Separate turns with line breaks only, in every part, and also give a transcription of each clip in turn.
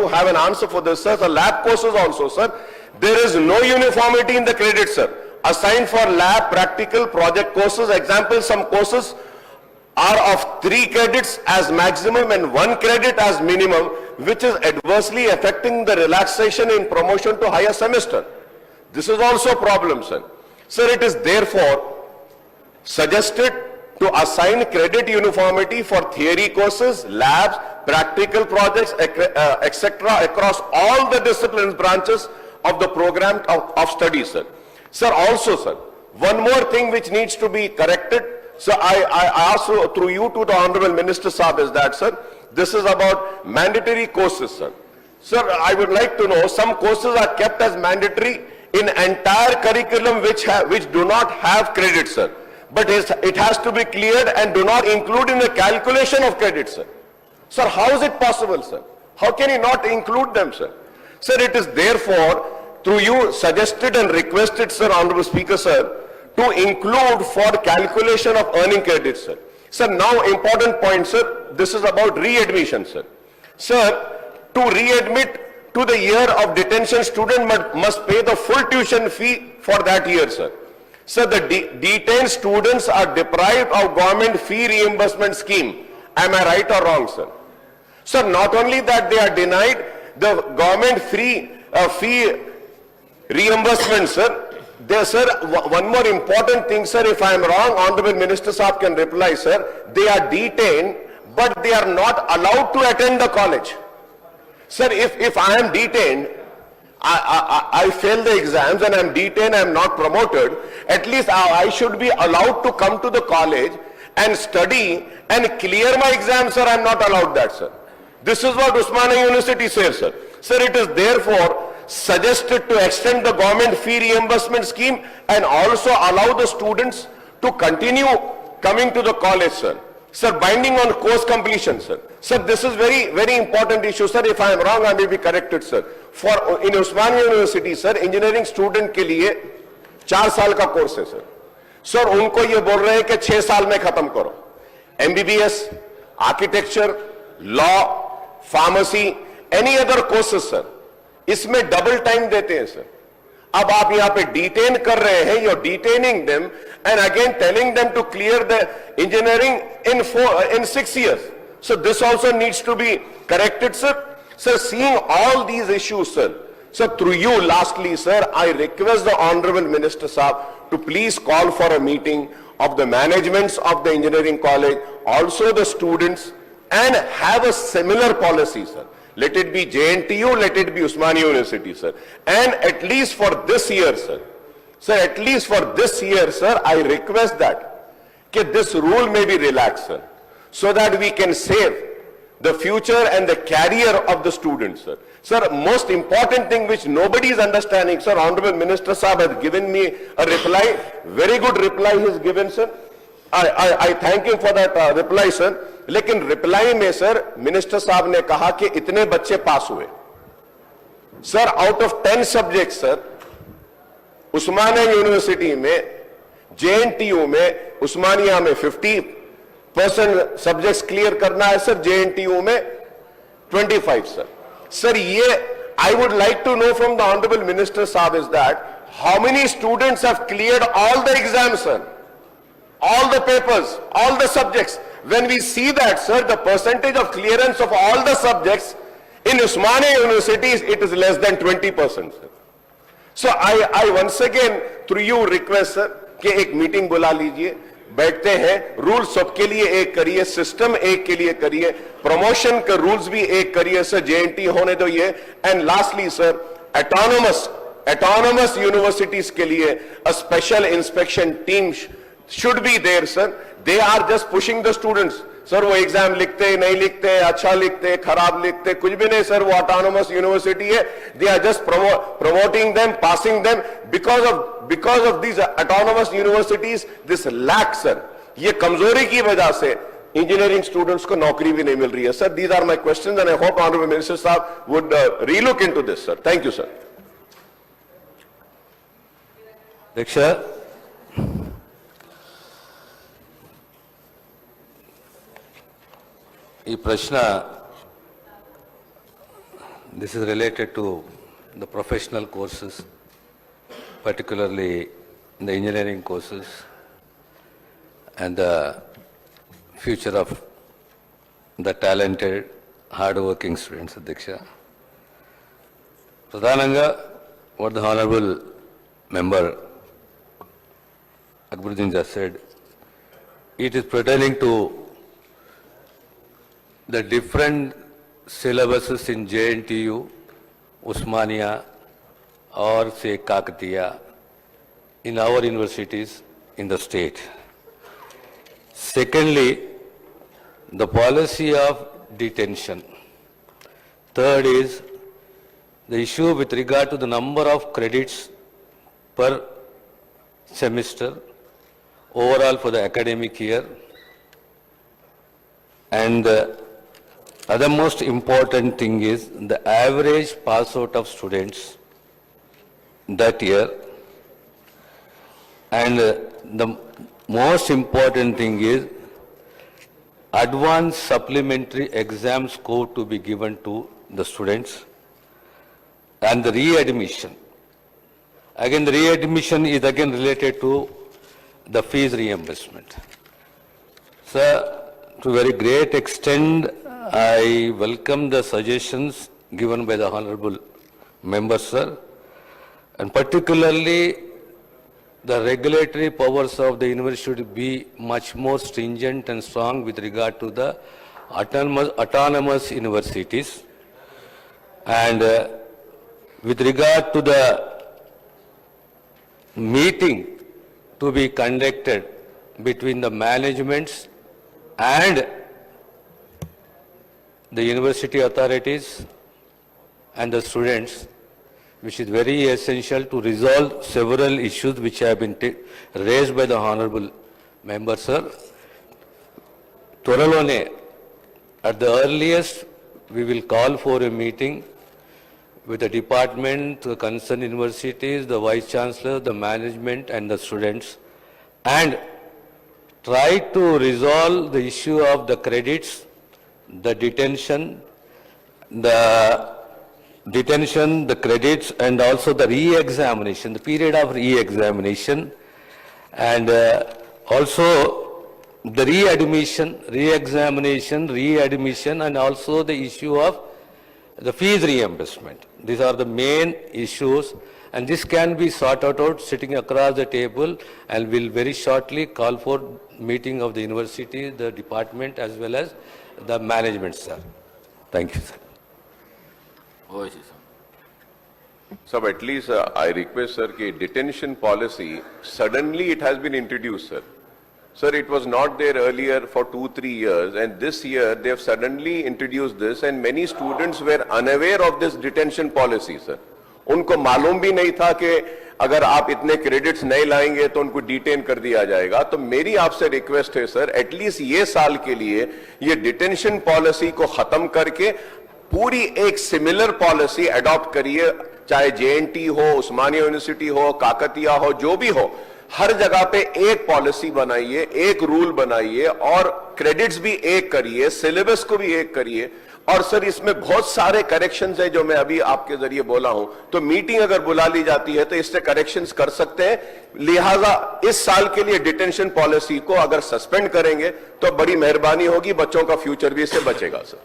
to have an answer for this, sir. The lab courses also, sir. There is no uniformity in the credit, sir. Assigned for lab, practical, project courses. Example, some courses are of 3 credits as maximum and 1 credit as minimum, which is adversely affecting the relaxation in promotion to higher semester. This is also a problem, sir. Sir, it is therefore suggested to assign credit uniformity for theory courses, labs, practical projects, etc. across all the disciplines branches of the program of study, sir. Sir, also, sir, one more thing which needs to be corrected. So I ask through you to the Honorable Minister Saab is that, sir, this is about mandatory courses, sir. Sir, I would like to know, some courses are kept as mandatory in entire curriculum which do not have credit, sir. But it has to be cleared and do not include in the calculation of credit, sir. Sir, how is it possible, sir? How can you not include them, sir? Sir, it is therefore, through you, suggested and requested, sir, Honorable Speaker, sir, to include for calculation of earning credits, sir. Sir, now important point, sir, this is about readmission, sir. Sir, to readmit to the year of detention, student must pay the full tuition fee for that year, sir. Sir, the detained students are deprived of government fee reimbursement scheme. Am I right or wrong, sir? Sir, not only that they are denied the government fee reimbursement, sir. There, sir, one more important thing, sir, if I am wrong, Honorable Minister Saab can reply, sir. They are detained, but they are not allowed to attend the college. Sir, if I am detained, I fail the exams and I am detained, I am not promoted, at least I should be allowed to come to the college and study and clear my exams, sir. I am not allowed that, sir. This is what Osmania University says, sir. Sir, it is therefore suggested to extend the government fee reimbursement scheme and also allow the students to continue coming to the college, sir. Sir, binding on course completion, sir. Sir, this is very, very important issue, sir. If I am wrong, I may be corrected, sir. For in Osmania University, sir, engineering student के लिए 4 साल का course है, sir. Sir, उनको ये बोल रहे हैं कि 6 साल में खत्म करो. MBBS, architecture, law, pharmacy, any other courses, sir, इसमें डबल टाइम देते हैं, सर. अब आप यहां पे डिटेन कर रहे हैं, you're detaining them and again telling them to clear the engineering in 6 years. So this also needs to be corrected, sir. Sir, seeing all these issues, sir, so through you, lastly, sir, I request the Honorable Minister Saab to please call for a meeting of the managements of the engineering college, also the students, and have a similar policy, sir. Let it be JNTU, let it be Osmania University, sir. And at least for this year, sir. Sir, at least for this year, sir, I request that this rule may be relaxed, sir, so that we can save the future and the career of the students, sir. Sir, most important thing which nobody is understanding, sir, Honorable Minister Saab has given me a reply, very good reply he has given, sir. I thank him for that reply, sir. लेकिन reply में, sir, minister साहब ने कहा कि इतने बच्चे पास हुए. Sir, out of 10 subject, sir, Osmania university में, JNTU में, उस्मानिया में 50% सब्जेक्ट्स क्लियर करना है, सर. JNTU में 25, सर. सर, ये I would like to know from the Honorable Minister Saab is that how many students have cleared all the exams, sir, all the papers, all the subjects. When we see that, sir, the percentage of clearance of all the subjects in Osmania University, it is less than 20%, sir. So I once again through you request, sir, कि एक meeting बुला लीजिए, बैठते हैं, rule सबके लिए एक करिए, सिस्टम एक के लिए करिए, प्रमोशन के रूल्स भी एक करिए, सर. JNT होने दो ये. And lastly, sir, autonomous universities के लिए a special inspection team should be there, sir. They are just pushing the students. Sir, वो एग्जाम लिखते नहीं लिखते, अच्छा लिखते खराब लिखते, कुछ भी नहीं, सर. वो autonomous university है. They are just promoting them, passing them. Because of these autonomous universities, this lack, sir, ये कमजोरी की वजह से इंजीनियरिंग स्टूडेंट्स को नौकरी भी नहीं मिल रही है, sir. These are my questions and I hope Honorable Minister Saab would relook into this, sir. Thank you, sir.
Diksha. ಈ ಪ್ರಶ್ನೆ this is related to the professional courses, particularly the engineering courses and the future of the talented, hard-working students, Adhyaksha. Pradhananga, what the Honorable Member Akbaruddin just said, it is pertaining to the different syllabuses in JNTU, Usmania, or say Kakatiya, in our universities in the state. Secondly, the policy of detention. Third is the issue with regard to the number of credits per semester overall for the academic year. And the other most important thing is the average pass out of students that year. And the most important thing is advanced supplementary exam score to be given to the students and the readmission. Again, the readmission is again related to the fees reimbursement. Sir, to a very great extent, I welcome the suggestions given by the Honorable Member, sir, and particularly the regulatory powers of the university should be much more stringent and strong with regard to the autonomous universities. And with regard to the meeting to be conducted between the managements and the university authorities and the students, which is very essential to resolve several issues which have been raised by the Honorable Member, sir. Tvaralone, at the earliest, we will call for a meeting with the department, the concerned universities, the Vice Chancellor, the management and the students, and try to resolve the issue of the credits, the detention, the credits, and also the re-examination, the period of re-examination, and also the readmission, and also the issue of the fees reimbursement. These are the main issues, and this can be sorted out sitting across the table, and will very shortly call for meeting of the university, the department, as well as the management, sir. Thank you, sir.
So at least I request, sir, that detention policy, suddenly it has been introduced, sir. Sir, it was not there earlier for 2-3 years, and this year they have suddenly introduced this, and many students were unaware of this detention policy, sir. उनको मालूम भी नहीं था कि अगर आप इतने credits नहीं लाएंगे तो उनको डिटेन कर दिया जाएगा। तो मेरी आपसे रिक्वेस्ट है सर, एटलीस्ट ये साल के लिए ये डिटेंशन पॉलिसी को खत्म करके पूरी एक सिमिलर पॉलिसी अडॉप्ट करिए, चाहे जेएनटी हो, उस्मानिया यूनिवर्सिटी हो, काकतिया हो, जो भी हो, हर जगह पे एक पॉलिसी बनाइए, एक रूल बनाइए और क्रेडिट्स भी एक करिए, सिलेबस को भी एक करिए। और सर इसमें बहुत सारे करेक्शंस हैं जो मैं अभी आपके जरिए बोला हूं, तो मीटिंग अगर बुला ली जाती है तो इससे करेक्शंस कर सकते हैं। लिहाजा इस साल के लिए डिटेंशन पॉलिसी को अगर सस्पेंड करेंगे तो बड़ी मेहरबानी होगी, बच्चों का फ्यूचर भी इससे बचेगा। सर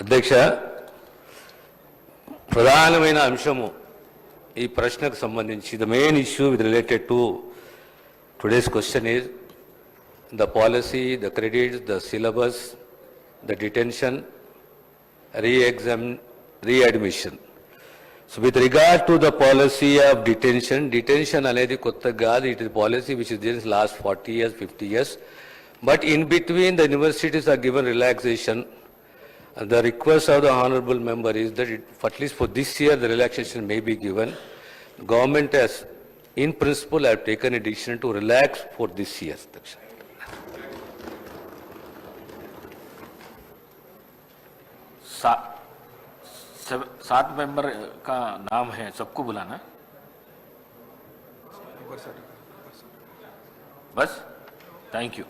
అధ్యక్ష, ప్రధానమైన అంశము ఈ ప్రశ్నకు సంబంధించి the main issue with related to today's question is the policy, the credits, the syllabus, the detention, re-admission. So with regard to the policy of detention అనేది కొత్త కాదు, it is policy which is there in the last 40 years, 50 years. But in between the universities are given relaxation. The request of the honorable member is that at least for this year the relaxation may be given. The government has in principle have taken a decision to relax for this year.
सात member का नाम है, सबको बुलाना बस। Thank you.